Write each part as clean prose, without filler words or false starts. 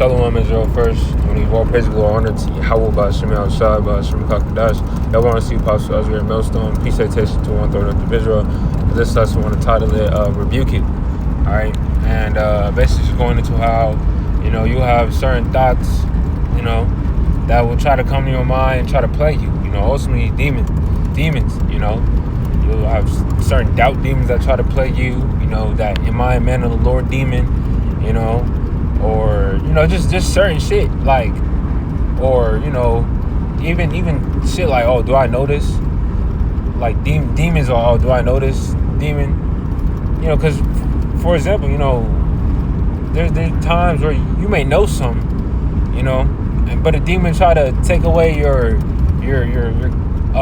Shalom Israel first. When we all praise glory honor to Yahweh by Shem Shai by Shem Kakadash. Y'all want to see Apostle Oscar Millstone. Peace citation to 1/3 of Israel. This lesson I want to title it Rebuke It. Alright. And basically just going into how, you have certain thoughts, that will try to come to your mind and try to plague you. Ultimately demons, You'll have certain doubt demons that try to plague you, that am I a man of the Lord demon, or just certain shit, like, or even shit like, oh, do I know this? Like demons, or oh, do I know this demon? Because for example, there's times where you may know some, but a demon try to take away your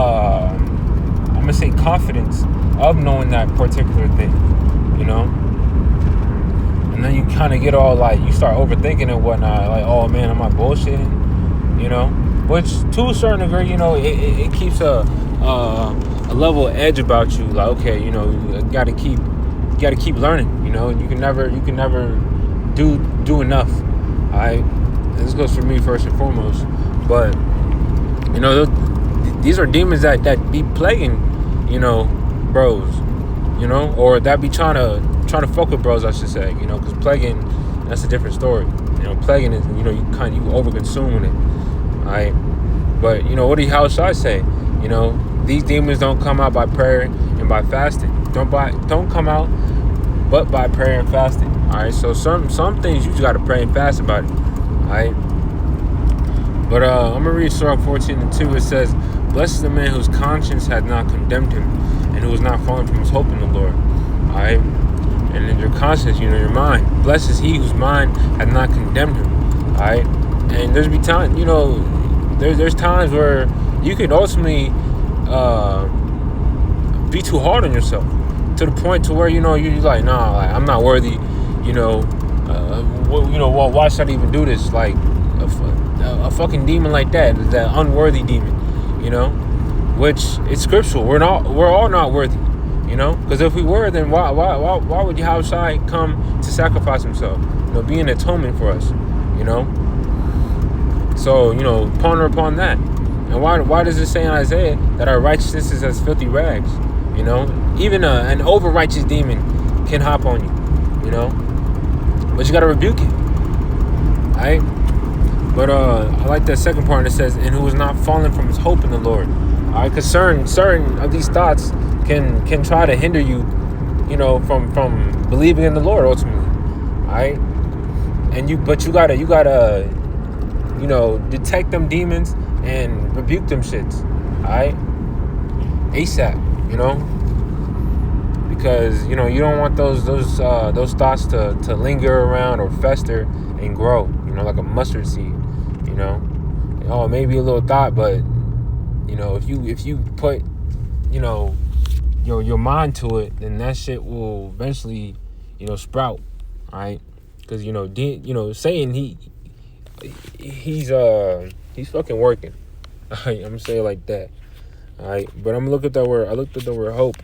I'm gonna say confidence of knowing that particular thing, and then you kind of get all like, you start overthinking and whatnot, like, oh man, am I bullshitting, which to a certain degree, it keeps a level of edge about you, like, okay, you gotta keep learning, you can never do enough. Alright, this goes for me first and foremost, but these are demons that be plaguing, bros, or that be trying to fuck with bros, I should say, because plaguing, that's a different story. Plaguing is, you over-consuming it. Alright, but what do how should I say? These demons don't come out by prayer and by fasting. Don't come out but by prayer and fasting. Alright, so some things you just gotta pray and fast about it. Alright. But I'm gonna read Psalm 14:2. It says, "Blessed is the man whose conscience had not condemned him, and who was not fallen from his hope in the Lord." Alright? And in your conscience, your mind. Blessed is he whose mind had not condemned him. Alright? And there's there's times where you could ultimately be too hard on yourself, to the point to where, you're like, nah, like, I'm not worthy, why should I even do this? Like, a fucking demon like that unworthy demon, which it's scriptural. We're all not worthy, because if we were, then why would Yahushua come to sacrifice himself, be an atonement for us, so, ponder upon that. And why does it say in Isaiah that our righteousness is as filthy rags? Even an over righteous demon can hop on you, but you gotta rebuke it. Alright? But I like that second part that says, and who is not fallen from his hope in the Lord. Alright, because certain of these thoughts can try to hinder you, from believing in the Lord ultimately. Alright? And you gotta detect them demons and rebuke them shits. Alright? ASAP, because you don't want those thoughts to linger around or fester and grow, like a mustard seed, maybe a little thought, but if you put your mind to it, then that shit will eventually sprout. All right, because Satan, he's fucking working. All right, I'm gonna say it like that. All right, but I'm gonna look at that word. I looked at the word hope.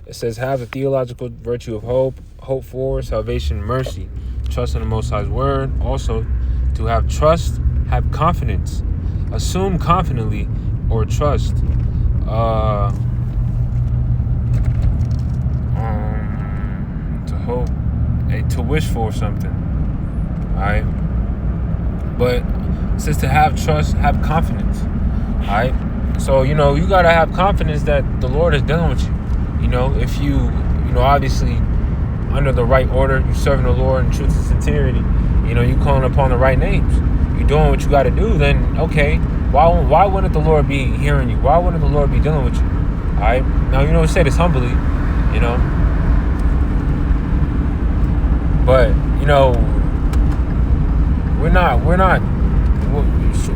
It says, have the theological virtue of hope for salvation, mercy, trust in the Most High's word. Also, to have trust, have confidence, assume confidently, or trust. To hope, to wish for something. All right, but it says to have trust, have confidence. All right, so you gotta have confidence that the Lord is dealing with you. If you obviously under the right order, you're serving the Lord in truth and sincerity, you calling upon the right names, you're doing what you got to do, then okay, why wouldn't the Lord be hearing you? Why wouldn't the Lord be dealing with you? All right, now say this humbly, but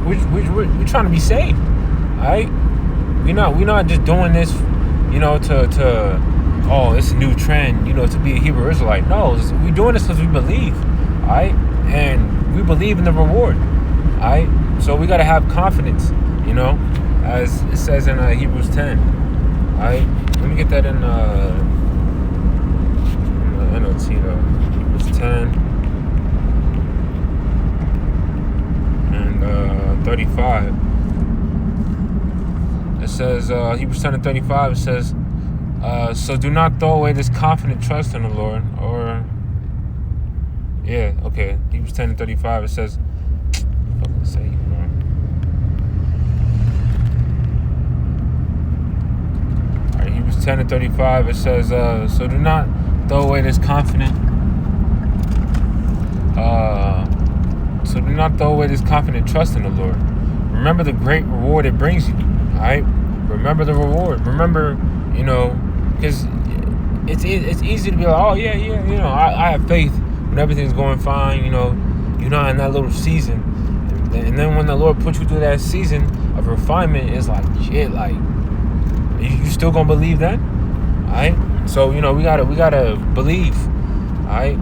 we're trying to be saved. All right, we're not just doing this to oh, it's a new trend, to be a Hebrew Israelite. No, we're doing this because we believe, all right? And we believe in the reward, all right? So we got to have confidence, as it says in Hebrews 10, all right? Let me get that in NLT, though. Hebrews 10. 35. It says, Hebrews 10:35, it says, so do not throw away this confident trust in the Lord. Or, yeah, okay. Hebrews 10:35, it says, fucking say, Alright, Hebrews 10:35, it says, so do not throw away this confident, trust in the Lord. Remember the great reward it brings you. Alright? Remember the reward. Remember, because it's easy to be like, oh yeah, I have faith when everything's going fine, you're not in that little season, and then when the Lord puts you through that season of refinement, it's like shit, like you still gonna believe that? Alright? So we gotta believe. Alright?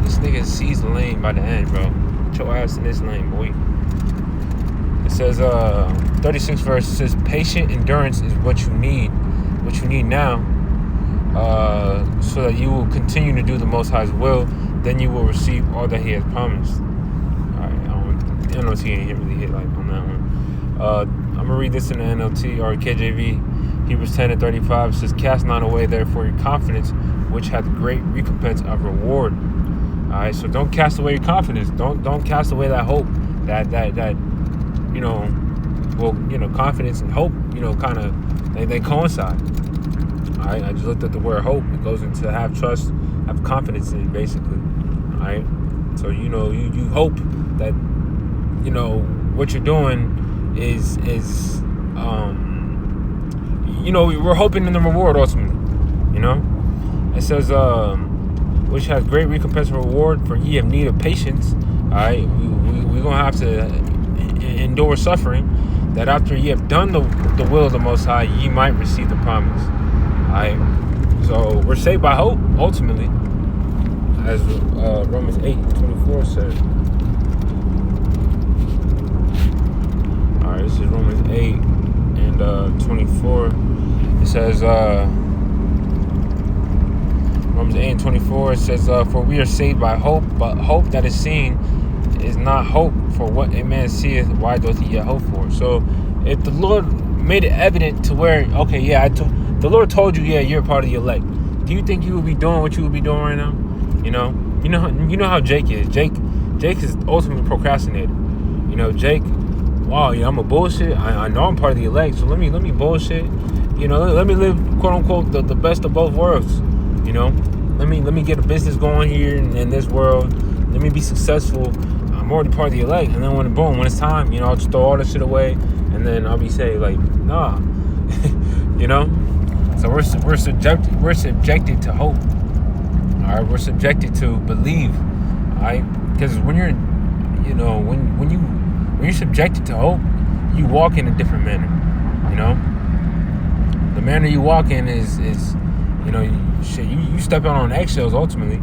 This nigga sees the lane by the end, bro. Put your ass in this lane, boy. It says 36 verse, it says patient endurance is what you need now, so that you will continue to do the Most High's will. Then you will receive all that He has promised. Alright, NLT ain't really hit like on that one. I'm gonna read this in the NLT or KJV. Hebrews 10:35 says, cast not away therefore your confidence, which hath great recompense of reward. Alright, so don't cast away your confidence. Don't cast away that hope. That confidence and hope, kind of they coincide. Alright, I just looked at the word hope. It goes into have trust, have confidence in, basically. Alright, so you hope that what you're doing is we're hoping in the reward ultimately. It says which has great recompense and reward, for ye have need of patience. Alright, we're gonna have to endure suffering, that after ye have done the will of the Most High, ye might receive the promise. Alright, so we're saved by hope ultimately, as Romans 8:24 says. Alright, this is Romans 8:24. It says Romans 8:24, it says, for we are saved by hope, but hope that is seen is not hope. For what a man seeth, why doth he yet hope for? So if the Lord made it evident to where, okay, yeah, the Lord told you, yeah, you're a part of the elect, do you think you would be doing what you would be doing right now? You know how Jake is. Jake is ultimately procrastinator. Jake, wow, I'm a bullshit. I know I'm part of the elect, so let me bullshit. Let me live, quote unquote, the best of both worlds. Let me get a business going here in this world. Let me be successful. I'm already part of the elect, and then when it's time, I'll just throw all this shit away, and then I'll be saved. Like, nah, So we're subjected to hope. All right, we're subjected to believe. All right, because when you're, when you're subjected to hope, you walk in a different manner. The manner you walk in is you step out on eggshells ultimately.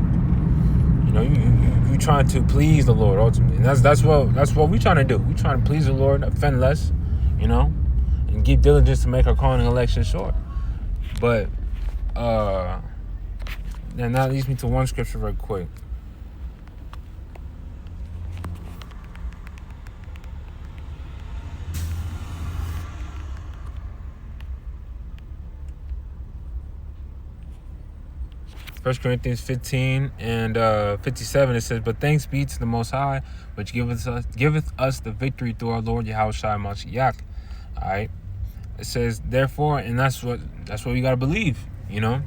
You trying to please the Lord ultimately, and that's what we trying to do. We trying to please the Lord, offend less, and give diligence to make our calling and election short. But then that leads me to one scripture real quick. 1 Corinthians 15 and 57, it says, but thanks be to the Most High, which giveth us the victory through our Lord Yahushua Mashiach. All right. It says, therefore, and that's what we got to believe, your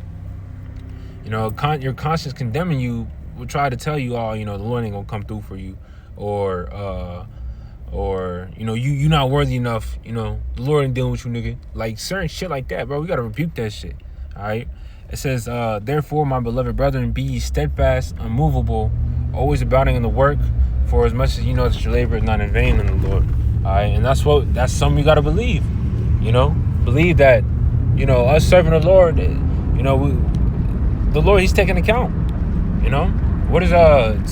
conscience condemning you will try to tell you, the Lord ain't going to come through for you, or you not worthy enough, the Lord ain't dealing with you, nigga. Like, certain shit like that, bro. We got to rebuke that shit. All right. It says, therefore, my beloved brethren, be ye steadfast, unmovable, always abounding in the work, for as much as you know that your labor is not in vain in the Lord. All right, and that's something you got to believe. Believe that, us serving the Lord, the Lord, He's taking account. What does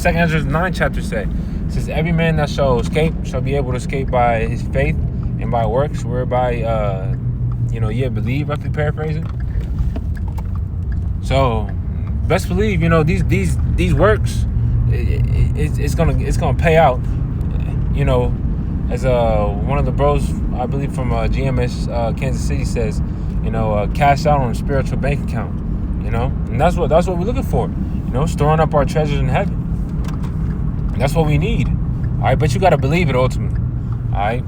2 Ezra 9 chapter say? It says, every man that shall escape shall be able to escape by his faith and by works, whereby, believe, roughly paraphrasing. So, best believe, these works, it's gonna pay out, as one of the bros, I believe from GMS Kansas City says, cash out on a spiritual bank account. And that's what we're looking for. Storing up our treasures in heaven. That's what we need. All right, but you got to believe it ultimately. All right.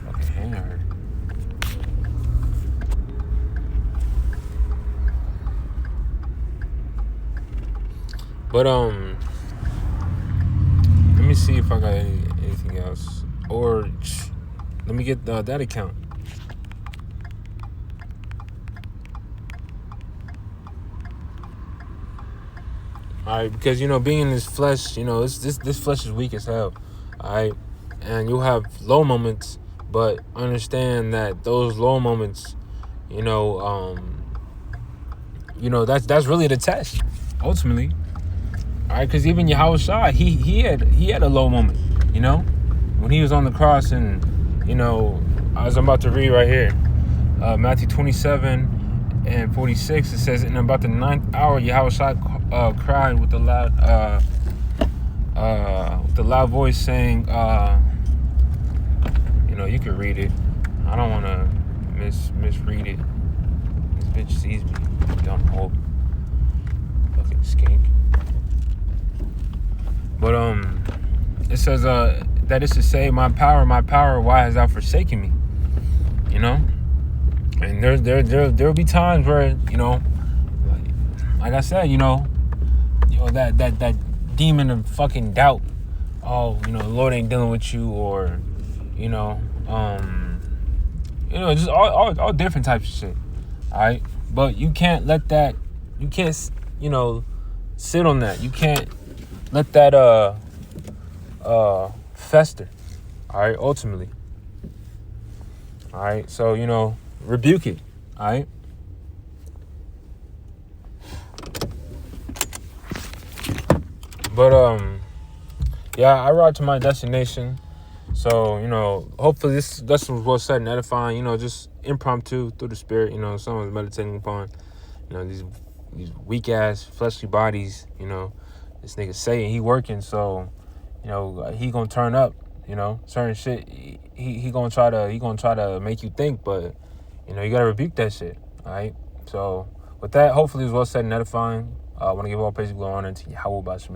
Fucking hand hurt. But let me see if I got anything else, or let me get that account. All right, because being in this flesh, this flesh is weak as hell. All right, and you'll have low moments, but understand that those low moments, that's really the test, ultimately. All right, because even Yahushua, he had a low moment, when he was on the cross, and I'm about to read right here, Matthew 27:46. It says, "In about the 9th hour, Yahushua cried with a loud voice, saying, you can read it. I don't want to misread it. This bitch sees me, dumb hoe, fucking skink." But it says that is to say, my power, why has thou forsaken me? And there'll be times where like I said, that demon of fucking doubt. Oh, the Lord ain't dealing with you, or just all different types of shit. All right, but you can't let that. You can't sit on that. You can't let that fester. All right, ultimately. All right, so rebuke it. All right. But yeah, I ride to my destination. So hopefully this lesson was well said and edifying. Just impromptu through the spirit. Someone's meditating upon these weak ass fleshly bodies. This nigga saying he working, so he gonna turn up. Certain shit. He gonna try to make you think, but you gotta rebuke that shit. All right. So with that, hopefully it was well said and edifying. I want to give all praise and glory and honor to Yahweh Bashim.